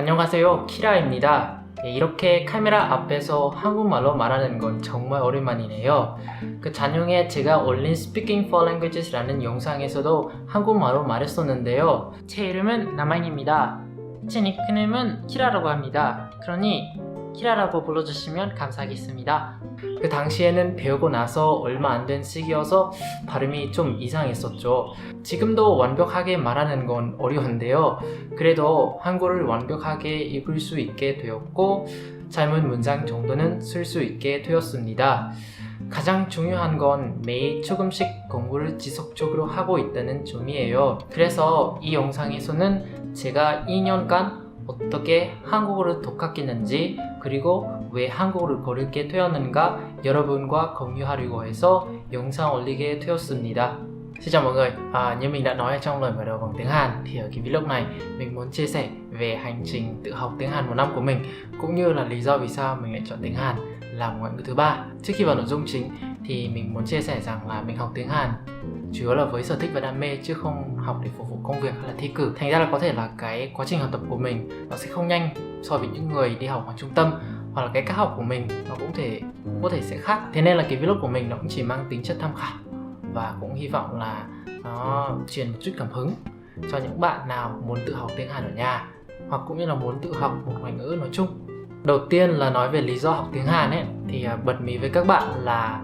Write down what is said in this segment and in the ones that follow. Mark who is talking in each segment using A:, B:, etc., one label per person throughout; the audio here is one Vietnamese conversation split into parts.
A: 안녕하세요, 키라입니다. 이렇게 카메라 앞에서 한국말로 말하는 건 정말 오랜만이네요. 그 전용에 제가 올린 Speaking for Languages라는 영상에서도 한국말로 말했었는데요. 제 이름은 남아인입니다. 제 닉네임은 키라라고 합니다. 그러니 키라라고 불러주시면 감사하겠습니다. 그 당시에는 배우고 나서 얼마 안 된 시기여서 발음이 좀 이상했었죠. 지금도 완벽하게 말하는 건 어려운데요. 그래도 한국어를 완벽하게 읽을 수 있게 되었고 짧은 문장 정도는 쓸 수 있게 되었습니다. 가장 중요한 건 매일 조금씩 공부를 지속적으로 하고 있다는 점이에요. 그래서 이 영상에서는 제가 2년간 어떻게 한국어를 독학했는지 그리고 왜 한국어를 고르게 되었는가 여러분과 공유하려고 해서 영상 올리게 되었습니다. Xin chào mọi người, như mình đã nói trong lời mở đầu bằng tiếng Hàn thì ở cái vlog này mình muốn chia sẻ về hành trình tự học tiếng Hàn một năm của mình cũng như là lý do vì sao mình lại chọn tiếng Hàn làm ngoại ngữ thứ ba. Trước khi vào nội dung chính thì mình muốn chia sẻ rằng là mình học tiếng Hàn chủ yếu là với sở thích và đam mê chứ không học để phục vụ công việc hay là thi cử. Thành ra là có thể là cái quá trình học tập của mình nó sẽ không nhanh so với những người đi học ở trung tâm, hoặc là cái cách học của mình nó cũng có thể sẽ khác. Thế nên là cái vlog của mình nó cũng chỉ mang tính chất tham khảo và cũng hy vọng là nó truyền một chút cảm hứng cho những bạn nào muốn tự học tiếng Hàn ở nhà hoặc cũng như là muốn tự học một ngoại ngữ nói chung. Đầu tiên là nói về lý do học tiếng Hàn ấy thì bật mí với các bạn là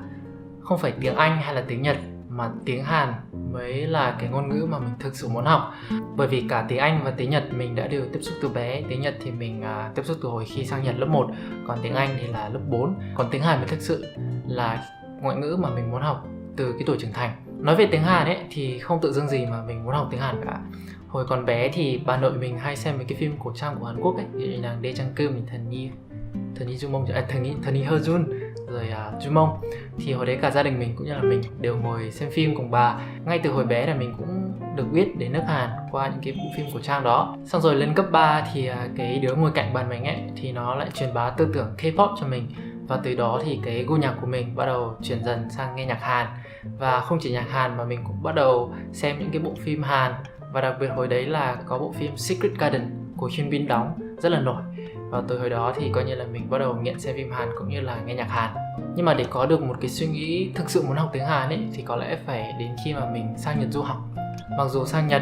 A: không phải tiếng Anh hay là tiếng Nhật mà tiếng Hàn mới là cái ngôn ngữ mà mình thực sự muốn học. Bởi vì cả tiếng Anh và tiếng Nhật mình đã đều tiếp xúc từ bé. Tiếng Nhật thì mình tiếp xúc từ hồi khi sang Nhật lớp 1, còn tiếng Anh thì là lớp 4. Còn tiếng Hàn mới thực sự là ngoại ngữ mà mình muốn học từ cái tuổi trưởng thành. Nói về tiếng Hàn ấy thì không tự dưng gì mà mình muốn học tiếng Hàn cả. Hồi còn bé thì bà nội mình hay xem mấy cái phim cổ trang của Hàn Quốc ấy, như là Dae Jang Kim, Thần Nhi Jumong, Thần Nhi Heojun, rồi Jumong. Thì hồi đấy cả gia đình mình cũng như là mình đều ngồi xem phim cùng bà. Ngay từ hồi bé là mình cũng được biết đến nước Hàn qua những cái bộ phim cổ trang đó. Xong rồi lên cấp 3 thì cái đứa ngồi cạnh bàn mình ấy thì nó lại truyền bá tư tưởng K-pop cho mình. Và từ đó thì cái gu nhạc của mình bắt đầu chuyển dần sang nghe nhạc Hàn. Và không chỉ nhạc Hàn mà mình cũng bắt đầu xem những cái bộ phim Hàn. Và đặc biệt hồi đấy là có bộ phim Secret Garden của Hyun Bin đóng rất là nổi. Và từ hồi đó thì coi như là mình bắt đầu nghiện xem phim Hàn cũng như là nghe nhạc Hàn. Nhưng mà để có được một cái suy nghĩ thực sự muốn học tiếng Hàn ấy thì có lẽ phải đến khi mà mình sang Nhật du học. Mặc dù sang Nhật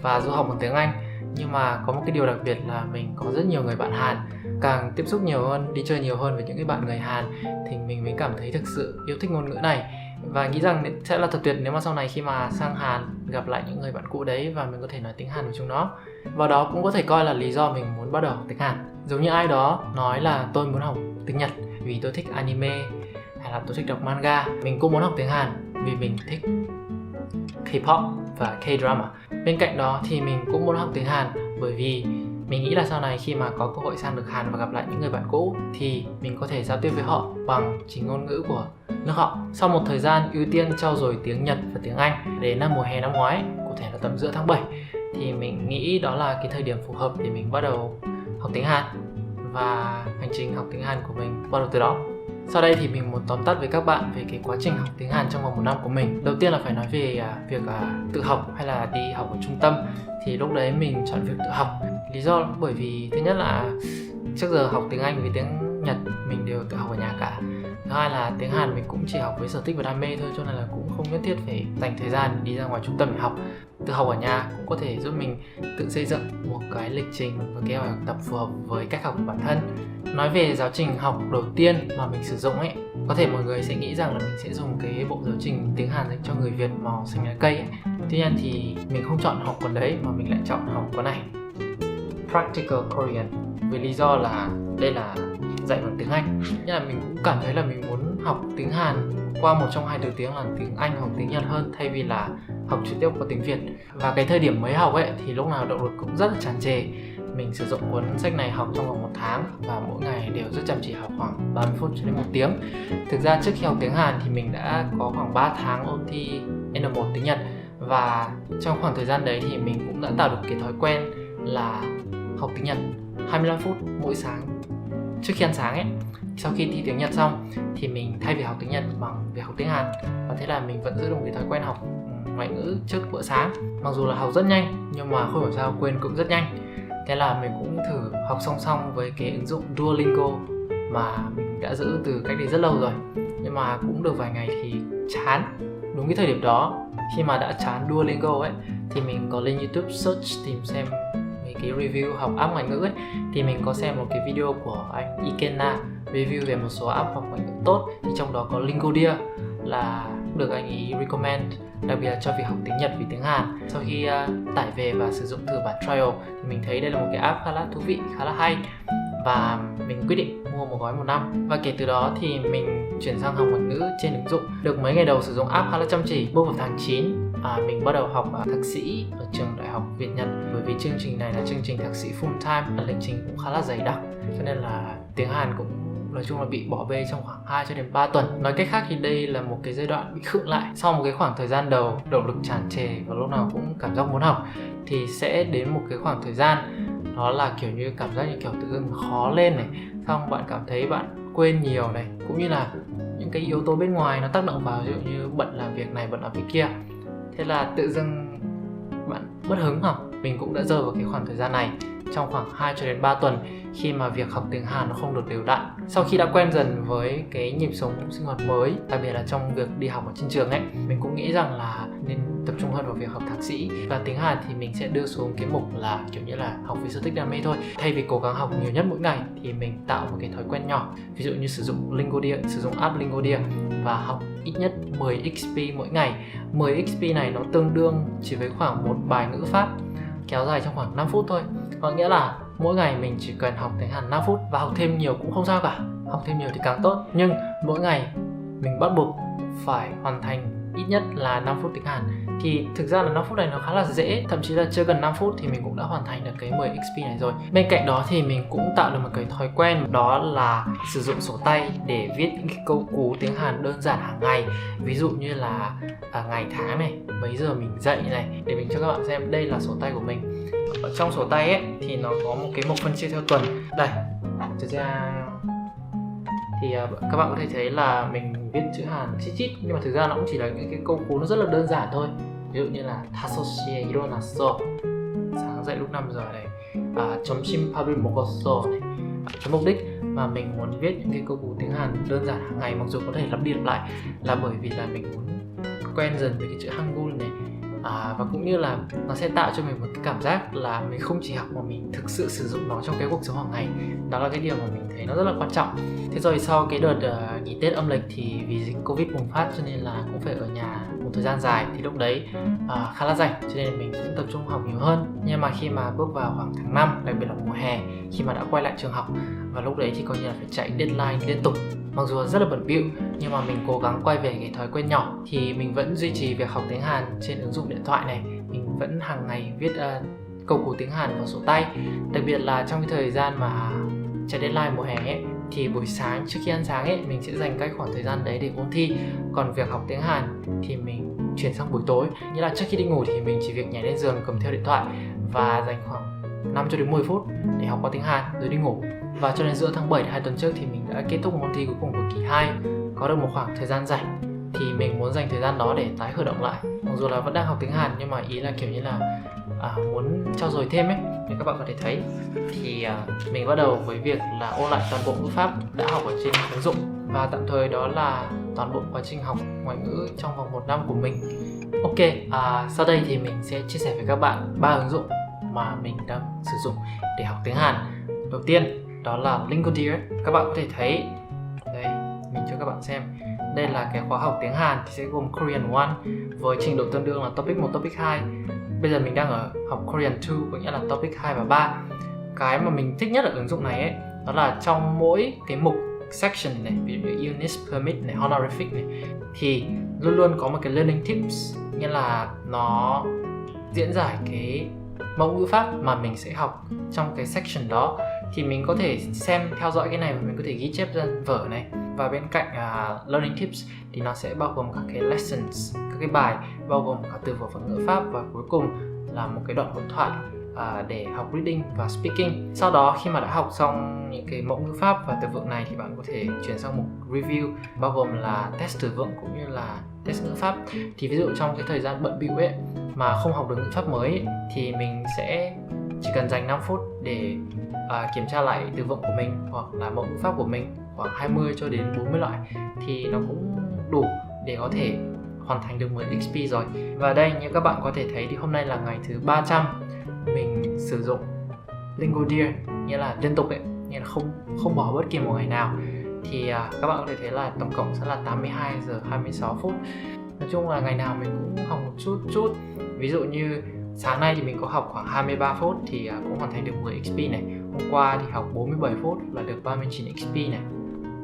A: và du học bằng tiếng Anh, nhưng mà có một cái điều đặc biệt là mình có rất nhiều người bạn Hàn. Càng tiếp xúc nhiều hơn, đi chơi nhiều hơn với những cái bạn người Hàn thì mình mới cảm thấy thực sự yêu thích ngôn ngữ này. Và nghĩ rằng sẽ là thật tuyệt nếu mà sau này khi mà sang Hàn gặp lại những người bạn cũ đấy và mình có thể nói tiếng Hàn với chúng nó. Và đó cũng có thể coi là lý do mình muốn bắt đầu học tiếng Hàn. Giống như ai đó nói là tôi muốn học tiếng Nhật vì tôi thích anime hay là tôi thích đọc manga. Mình cũng muốn học tiếng Hàn vì mình thích K-pop và K-drama. Bên cạnh đó thì mình cũng muốn học tiếng Hàn bởi vì mình nghĩ là sau này khi mà có cơ hội sang được Hàn và gặp lại những người bạn cũ thì mình có thể giao tiếp với họ bằng chính ngôn ngữ của nước họ. Sau một thời gian ưu tiên trau dồi tiếng Nhật và tiếng Anh, đến mùa hè năm ngoái, cụ thể là tầm giữa tháng 7, thì mình nghĩ đó là cái thời điểm phù hợp để mình bắt đầu học tiếng Hàn. Và hành trình học tiếng Hàn của mình bắt đầu từ đó. Sau đây thì mình muốn tóm tắt với các bạn về cái quá trình học tiếng Hàn trong vòng một năm của mình. Đầu tiên là phải nói về việc tự học hay là đi học ở trung tâm. Thì lúc đấy mình chọn việc tự học. Lý do bởi vì thứ nhất là trước giờ học tiếng Anh với tiếng Nhật mình đều tự học ở nhà cả. Thứ hai là tiếng Hàn mình cũng chỉ học với sở thích và đam mê thôi, cho nên là cũng không nhất thiết phải dành thời gian đi ra ngoài trung tâm để học. Tự học ở nhà cũng có thể giúp mình tự xây dựng một cái lịch trình và kế hoạch học tập phù hợp với cách học của bản thân. Nói về giáo trình học đầu tiên mà mình sử dụng ấy, có thể mọi người sẽ nghĩ rằng là mình sẽ dùng cái bộ giáo trình tiếng Hàn dành cho người Việt màu xanh lá cây ấy. Tuy nhiên thì mình không chọn học cuốn đấy mà mình lại chọn học cuốn này, Practical Korean, vì lý do là đây là dạy bằng tiếng Anh. Nhưng là mình cũng cảm thấy là mình muốn học tiếng Hàn qua một trong hai thứ tiếng là tiếng Anh hoặc tiếng Nhật hơn thay vì là học trực tiếp qua tiếng Việt. Và cái thời điểm mới học ấy thì lúc nào động lực cũng rất là tràn trề. Mình sử dụng cuốn sách này học trong vòng 1 tháng và mỗi ngày đều rất chăm chỉ học khoảng 30 phút cho đến 1 tiếng. Thực ra trước khi học tiếng Hàn thì mình đã có khoảng 3 tháng ôn thi N1 tiếng Nhật. Và trong khoảng thời gian đấy thì mình cũng đã tạo được cái thói quen là học tiếng Nhật 25 phút mỗi sáng trước khi ăn sáng ấy. Sau khi thi tiếng Nhật xong thì mình thay vì học tiếng Nhật bằng việc học tiếng Hàn. Và thế là mình vẫn giữ được cái thói quen học ngoại ngữ trước bữa sáng. Mặc dù là học rất nhanh nhưng mà không hiểu sao quên cũng rất nhanh. Thế là mình cũng thử học song song với cái ứng dụng Duolingo mà mình đã giữ từ cách đây rất lâu rồi. Nhưng mà cũng được vài ngày thì chán. Đúng cái thời điểm đó, khi mà đã chán Duolingo ấy, thì mình có lên YouTube search tìm xem mấy cái review học app ngoại ngữ ấy. Thì mình có xem một cái video của anh Ikenna review về một số app học ngoại ngữ tốt. Thì trong đó có Lingodeer là được anh ấy recommend, đặc biệt là cho việc học tiếng Nhật vì tiếng Hàn. Sau khi tải về và sử dụng thử bản trial thì mình thấy đây là một cái app khá là thú vị, khá là hay, và mình quyết định mua một gói 1 năm. Và kể từ đó thì mình chuyển sang học ngoại ngữ trên ứng dụng. Được mấy ngày đầu sử dụng app khá là chăm chỉ. Bước vào tháng 9 mình bắt đầu học thạc sĩ ở trường Đại học Việt Nhật. Bởi vì chương trình này là chương trình thạc sĩ full time, lịch trình cũng khá là dày đặc, cho nên là tiếng Hàn cũng nói chung là bị bỏ bê trong khoảng 2 cho đến 3 tuần. Nói cách khác thì đây là một cái giai đoạn bị khựng lại. Sau một cái khoảng thời gian đầu động lực tràn trề và lúc nào cũng cảm giác muốn học, thì sẽ đến một cái khoảng thời gian đó là kiểu như cảm giác như kiểu tự dưng khó lên này, xong bạn cảm thấy bạn quên nhiều này, cũng như là những cái yếu tố bên ngoài nó tác động vào, ví dụ như bận làm việc này, bận làm việc kia. Thế là tự dưng bạn mất hứng học. Mình cũng đã rơi vào cái khoảng thời gian này trong khoảng 2 cho đến 3 tuần khi mà việc học tiếng Hàn nó không được đều đặn. Sau khi đã quen dần với cái nhịp sống sinh hoạt mới, đặc biệt là trong việc đi học ở trên trường ấy, mình cũng nghĩ rằng là nên tập trung hơn vào việc học thạc sĩ. Và tiếng Hàn thì mình sẽ đưa xuống cái mục là kiểu như là học vì sở thích đam mê thôi. Thay vì cố gắng học nhiều nhất mỗi ngày thì mình tạo một cái thói quen nhỏ. Ví dụ như sử dụng Lingodeer, sử dụng app Lingodeer và học ít nhất 10 XP mỗi ngày. 10 XP này nó tương đương chỉ với khoảng một bài ngữ pháp kéo dài trong khoảng 5 phút thôi. Có nghĩa là mỗi ngày mình chỉ cần học tiếng Hàn 5 phút và học thêm nhiều cũng không sao cả. Học thêm nhiều thì càng tốt. Nhưng mỗi ngày mình bắt buộc phải hoàn thành ít nhất là 5 phút tiếng Hàn. Thì thực ra là 5 phút này nó khá là dễ, thậm chí là chưa gần 5 phút thì mình cũng đã hoàn thành được cái 10 XP này rồi. Bên cạnh đó thì mình cũng tạo được một cái thói quen, đó là sử dụng sổ tay để viết những cái câu cú tiếng Hàn đơn giản hàng ngày. Ví dụ như là ngày tháng này, mấy giờ mình dậy này, để mình cho các bạn xem. Đây là sổ tay của mình. Ở trong sổ tay ấy thì nó có một cái mục phân chia theo tuần. Đây, thực ra thì các bạn có thể thấy là mình viết chữ Hàn chít chít, nhưng mà thực ra nó cũng chỉ là những cái câu cú nó rất là đơn giản thôi. Ví dụ như là 5시에 일어났어, sáng dậy lúc 5 giờ này, 점심밥을 먹었어 này. Cái mục đích mà mình muốn viết những cái câu cú tiếng Hàn đơn giản hàng ngày, mặc dù có thể lặp đi lặp lại, là bởi vì là mình muốn quen dần với cái chữ Hangul này. Và cũng như là nó sẽ tạo cho mình một cái cảm giác là mình không chỉ học mà mình thực sự sử dụng nó trong cái cuộc sống hàng ngày. Đó là cái điều mà mình thấy nó rất là quan trọng. Thế rồi sau cái đợt nghỉ Tết âm lịch thì vì dịch Covid bùng phát cho nên là cũng phải ở nhà một thời gian dài, thì lúc đấy khá là rảnh, cho nên mình cũng tập trung học nhiều hơn. Nhưng mà khi mà bước vào khoảng tháng 5, đặc biệt là mùa hè, khi mà đã quay lại trường học, và lúc đấy thì coi như là phải chạy deadline liên tục. Mặc dù rất là bận bịu, nhưng mà mình cố gắng quay về cái thói quen nhỏ, thì mình vẫn duy trì việc học tiếng Hàn trên ứng dụng điện thoại này. Mình vẫn hàng ngày viết câu cú tiếng Hàn vào sổ tay. Đặc biệt là trong cái thời gian mà chạy deadline mùa hè ấy, thì buổi sáng trước khi ăn sáng ấy, mình sẽ dành cái khoảng thời gian đấy để ôn thi. Còn việc học tiếng Hàn thì mình chuyển sang buổi tối. Như là trước khi đi ngủ thì mình chỉ việc nhảy lên giường cầm theo điện thoại và dành khoảng 5 cho đến 10 phút để học qua tiếng Hàn rồi đi ngủ. Và cho đến giữa tháng 7 2 tuần trước thì mình đã kết thúc môn thi cuối cùng của kỳ 2. Có được một khoảng thời gian rảnh thì mình muốn dành thời gian đó để tái khởi động lại. Mặc dù là vẫn đang học tiếng Hàn, nhưng mà ý là kiểu như là muốn trau dồi thêm ấy. Như các bạn có thể thấy thì mình bắt đầu với việc là ôn lại toàn bộ ngữ pháp đã học ở trên ứng dụng. Và tạm thời đó là toàn bộ quá trình học ngoại ngữ trong vòng 1 năm của mình. Ok, sau đây thì mình sẽ chia sẻ với các bạn 3 ứng dụng mà mình đang sử dụng để học tiếng Hàn. Đầu tiên đó là Lingodeer. Các bạn có thể thấy đây, mình cho các bạn xem. Đây là cái khóa học tiếng Hàn thì sẽ gồm Korean 1 với trình độ tương đương là Topic 1, Topic 2. Bây giờ mình đang ở học Korean 2, có nghĩa là Topic 2 và 3. Cái mà mình thích nhất ở ứng dụng này ấy, đó là trong mỗi cái mục section này, ví dụ như Units, Permit này, Honorific này, thì luôn luôn có một cái learning tips, nghĩa là nó diễn giải cái mẫu ngữ pháp mà mình sẽ học trong cái section đó. Thì mình có thể xem, theo dõi cái này và mình có thể ghi chép ra vở này. Và bên cạnh learning tips thì nó sẽ bao gồm các cái lessons, các cái bài bao gồm cả từ vựng và ngữ pháp, và cuối cùng là một cái đoạn hội thoại để học reading và speaking. Sau đó khi mà đã học xong những cái mẫu ngữ pháp và từ vựng này thì bạn có thể chuyển sang mục review, bao gồm là test từ vựng cũng như là test ngữ pháp. Thì ví dụ trong cái thời gian bận bịu ấy mà không học được ngữ pháp mới ấy, thì mình sẽ chỉ cần dành 5 phút để kiểm tra lại từ vựng của mình hoặc là mẫu ngữ pháp của mình khoảng 20 cho đến 40 loại thì nó cũng đủ để có thể hoàn thành được 10 XP rồi. Và đây như các bạn có thể thấy thì hôm nay là ngày thứ 300 mình sử dụng Lingodeer, nghĩa là liên tục ấy, nghĩa là không bỏ bất kỳ một ngày nào. Thì các bạn có thể thấy là tổng cộng sẽ là 82 giờ 26 phút. Nói chung là ngày nào mình cũng học một chút. Ví dụ như sáng nay thì mình có học khoảng 23 phút thì cũng hoàn thành được 10 XP này. Hôm qua thì học 47 phút là được 39 XP này.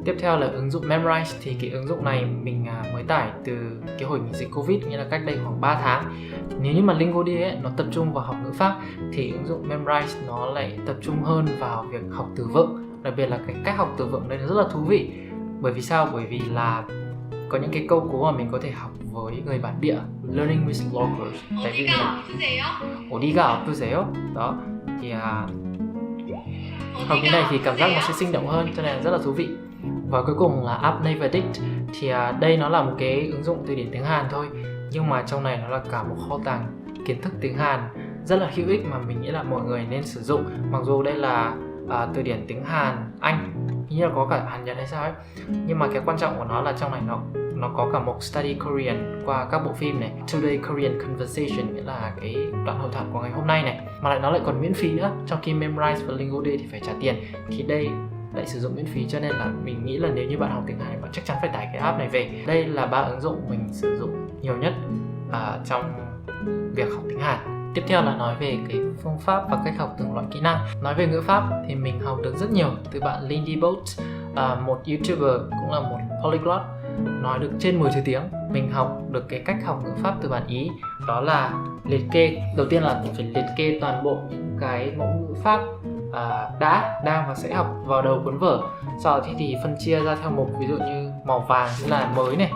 A: Tiếp theo là ứng dụng Memrise. Thì cái ứng dụng này mình mới tải từ cái hồi nghỉ dịch Covid, nghĩa là cách đây khoảng 3 tháng. Nếu như mà Lingodeer ấy, nó tập trung vào học ngữ pháp thì ứng dụng Memrise nó lại tập trung hơn vào việc học từ vựng. Đặc biệt là cái cách học từ vựng đây nó rất là thú vị. Bởi vì sao? Bởi vì là có những cái câu cú mà mình có thể học với người bản địa, learning with locals. Tại vì là 어디가 아프세요? Đó thì học cái này thì cảm giác nó sẽ sinh động hơn, cho nên là rất là thú vị. Và cuối cùng là app Naver Dict. Thì đây nó là một cái ứng dụng từ điển tiếng Hàn thôi, nhưng mà trong này nó là cả một kho tàng kiến thức tiếng Hàn rất là hữu ích mà mình nghĩ là mọi người nên sử dụng. Mặc dù đây là từ điển tiếng Hàn, Anh, như là có cả Hàn Nhật hay sao ấy, nhưng mà cái quan trọng của nó là trong này nó có cả mục Study Korean qua các bộ phim này, Today Korean Conversation, nghĩa là cái đoạn hội thoại của ngày hôm nay này, mà lại nó lại còn miễn phí nữa, trong khi Memrise và Lingodeer thì phải trả tiền. Thì đây lại sử dụng miễn phí, cho nên là mình nghĩ là nếu như bạn học tiếng Hàn bạn chắc chắn phải tải cái app này về. Đây là 3 ứng dụng mình sử dụng nhiều nhất trong việc học tiếng Hàn. Tiếp theo là nói về cái phương pháp và cách học từng loại kỹ năng. Nói về ngữ pháp thì mình học được rất nhiều từ bạn Lindy Bolt, một YouTuber cũng là một polyglot, nói được trên 10 thứ tiếng. Mình học được cái cách học ngữ pháp từ bạn Ý, đó là liệt kê. Đầu tiên là phải liệt kê toàn bộ những cái mẫu ngữ pháp đã, đang và sẽ học vào đầu cuốn vở. Sau đó thì phân chia ra theo mục, ví dụ như màu vàng sẽ là mới này,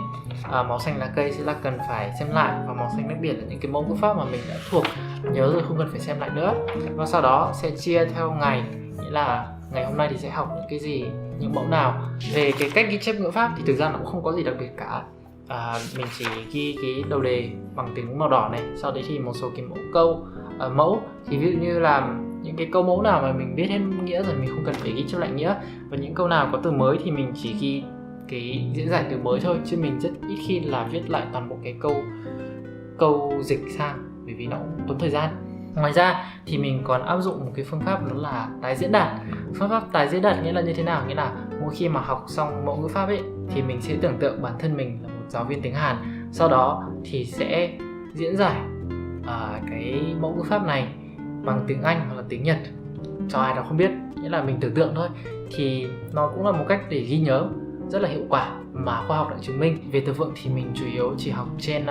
A: màu xanh lá cây sẽ là cần phải xem lại, và màu xanh nước biển là những cái mẫu ngữ pháp mà mình đã thuộc, nhớ rồi không cần phải xem lại nữa. Và sau đó sẽ chia theo ngày, nghĩa là ngày hôm nay thì sẽ học những cái gì, những mẫu nào. Về cái cách ghi chép ngữ pháp thì thực ra nó cũng không có gì đặc biệt cả. Mình chỉ ghi cái đầu đề bằng tiếng màu đỏ này, sau đấy thì một số cái mẫu thì ví dụ như là những cái câu mẫu nào mà mình biết hết nghĩa rồi mình không cần phải ghi chép lại nghĩa, và những câu nào có từ mới thì mình chỉ ghi cái diễn giải từ mới thôi, chứ mình rất ít khi là viết lại toàn bộ cái câu dịch sang, bởi vì nó cũng tốn thời gian. Ngoài ra thì mình còn áp dụng một cái phương pháp, đó là tái diễn đạt. Phương pháp tái diễn đạt nghĩa là như thế nào? Nghĩa là mỗi khi mà học xong mẫu ngữ pháp ấy thì mình sẽ tưởng tượng bản thân mình là một giáo viên tiếng Hàn, sau đó thì sẽ diễn giải cái mẫu ngữ pháp này bằng tiếng Anh hoặc là tiếng Nhật cho ai đó không biết, nghĩa là mình tưởng tượng thôi. Thì nó cũng là một cách để ghi nhớ rất là hiệu quả mà khoa học đã chứng minh. Về từ vựng thì mình chủ yếu chỉ học trên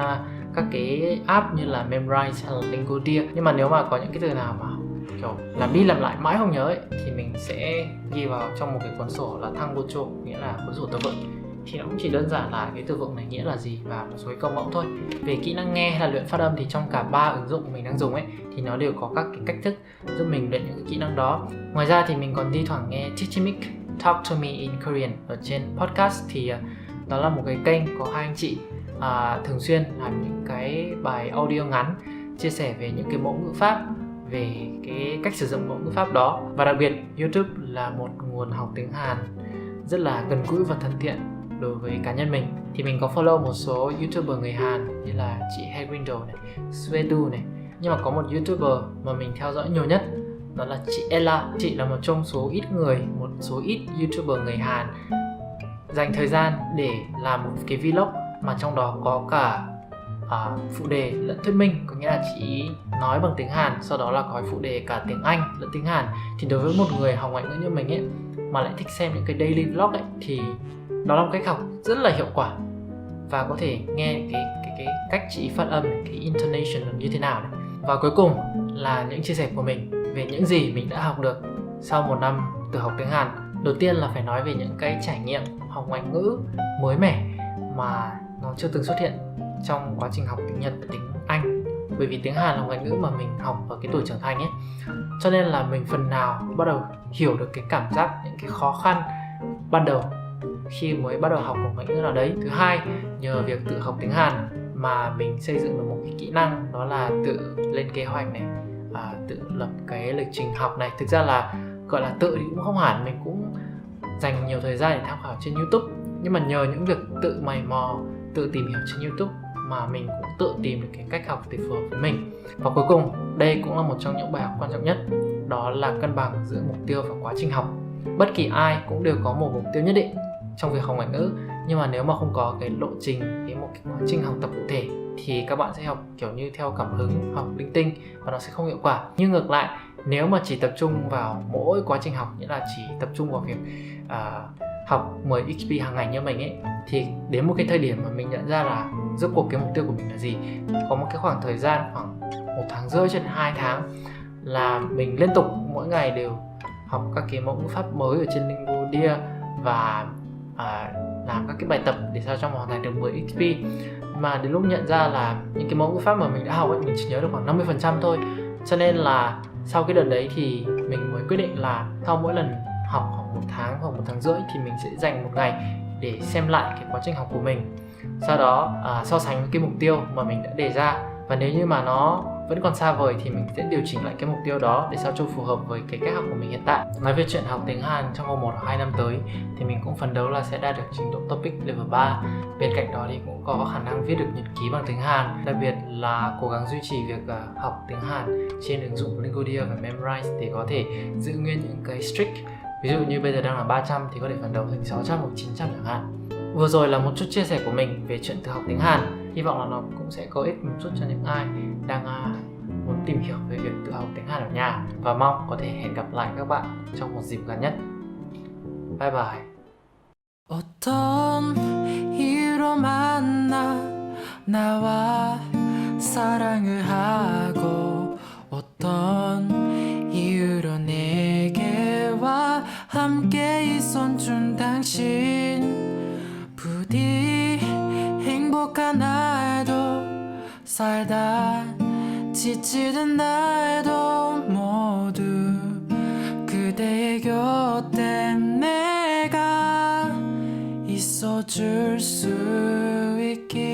A: các cái app như là Memrise hay là Lingodeer. Nhưng mà nếu mà có những cái từ nào mà kiểu làm đi làm lại mãi không nhớ ấy, thì mình sẽ ghi vào trong một cái cuốn sổ là Thanggocho, nghĩa là cuốn sổ từ vựng. Thì nó cũng chỉ đơn giản là cái từ vựng này nghĩa là gì và một số cái câu mẫu thôi. Về kỹ năng nghe hay là luyện phát âm thì trong cả 3 ứng dụng mình đang dùng ấy thì nó đều có các cái cách thức giúp mình luyện những cái kỹ năng đó. Ngoài ra thì mình còn thi thoảng nghe Tichimic Talk to Me in Korean ở trên podcast. Thì đó là một cái kênh có hai anh chị thường xuyên làm những cái bài audio ngắn chia sẻ về những cái mẫu ngữ pháp, về cái cách sử dụng mẫu ngữ pháp đó. Và đặc biệt YouTube là một nguồn học tiếng Hàn rất là gần gũi và thân thiện đối với cá nhân mình. Thì mình có follow một số YouTuber người Hàn như là chị Hegrindo này, Swedu này. Nhưng mà có một YouTuber mà mình theo dõi nhiều nhất, đó là chị Ella. Chị là một trong số ít YouTuber người Hàn dành thời gian để làm một cái vlog mà trong đó có cả phụ đề lẫn thuyết minh, có nghĩa là chị nói bằng tiếng Hàn, sau đó là có phụ đề cả tiếng Anh lẫn tiếng Hàn. Thì đối với một người học ngoại ngữ như mình ấy mà lại thích xem những cái daily vlog ấy, thì đó là một cách học rất là hiệu quả, và có thể nghe cái cách chị phát âm, cái intonation như thế nào này. Và cuối cùng là những chia sẻ của mình về những gì mình đã học được sau một năm tự học tiếng Hàn. Đầu tiên là phải nói về những cái trải nghiệm học ngoại ngữ mới mẻ mà nó chưa từng xuất hiện trong quá trình học tiếng Nhật và tiếng Anh. Bởi vì tiếng Hàn là ngoại ngữ mà mình học ở cái tuổi trưởng thành ấy, cho nên là mình phần nào bắt đầu hiểu được cái cảm giác, những cái khó khăn ban đầu khi mới bắt đầu học một ngoại ngữ nào đấy. Thứ hai, nhờ việc tự học tiếng Hàn mà mình xây dựng được một cái kỹ năng, đó là tự lên kế hoạch này, tự lập cái lịch trình học này. Thực ra là gọi là tự thì cũng không hẳn, mình cũng dành nhiều thời gian để tham khảo trên YouTube, nhưng mà nhờ những việc tự mày mò, tự tìm hiểu trên YouTube mà mình cũng tự tìm được cái cách học để phù hợp với mình. Và cuối cùng, đây cũng là một trong những bài học quan trọng nhất, đó là cân bằng giữa mục tiêu và quá trình học. Bất kỳ ai cũng đều có một mục tiêu nhất định trong việc học ngoại ngữ, nhưng mà nếu mà không có cái lộ trình, một cái quá trình học tập cụ thể thì các bạn sẽ học kiểu như theo cảm hứng, học linh tinh và nó sẽ không hiệu quả. Nhưng ngược lại, nếu mà chỉ tập trung vào mỗi quá trình học, nghĩa là chỉ tập trung vào việc học 10 XP hàng ngày như mình ấy, thì đến một cái thời điểm mà mình nhận ra là rốt cuộc cái mục tiêu của mình là gì, có một cái khoảng thời gian khoảng 1 tháng rưỡi cho đến 2 tháng là mình liên tục mỗi ngày đều học các cái mẫu ngữ pháp mới ở trên Lingodia và làm các cái bài tập để sao cho mà hoàn thành được 10 XP. Mà đến lúc nhận ra là những cái mẫu ngữ pháp mà mình đã học ấy, mình chỉ nhớ được khoảng 50% thôi. Cho nên là sau cái đợt đấy thì mình mới quyết định là sau mỗi lần học khoảng 1 tháng hoặc 1 tháng rưỡi thì mình sẽ dành một ngày để xem lại cái quá trình học của mình, sau đó so sánh với cái mục tiêu mà mình đã đề ra, và nếu như mà nó vẫn còn xa vời thì mình sẽ điều chỉnh lại cái mục tiêu đó để sao cho phù hợp với cái cách học của mình hiện tại. Nói về chuyện học tiếng Hàn trong vòng 1 hoặc 2 năm tới thì mình cũng phấn đấu là sẽ đạt được trình độ TOPIK level 3. Bên cạnh đó thì cũng có khả năng viết được nhật ký bằng tiếng Hàn, đặc biệt là cố gắng duy trì việc học tiếng Hàn trên ứng dụng Lingodia và Memrise để có thể giữ nguyên những cái streak. Ví dụ như bây giờ đang là 300 thì có thể phấn đấu thành 600 hoặc 900 chẳng hạn. Vừa rồi là một chút chia sẻ của mình về chuyện tự học tiếng Hàn. Hy vọng là nó cũng sẽ có ích một chút cho những ai đang muốn tìm hiểu về việc tự học tiếng Hàn ở nhà. Và mong có thể hẹn gặp lại các bạn trong một dịp gần nhất. Bye bye.
B: 어떤 이유로 만나 나와 사랑을 하고 어떤 이유로 내게 와 함께 있어준 당신 부디 행복한 날도 살다 지치던 날도 모두 그대의 곁에 내가 있어줄 수 있길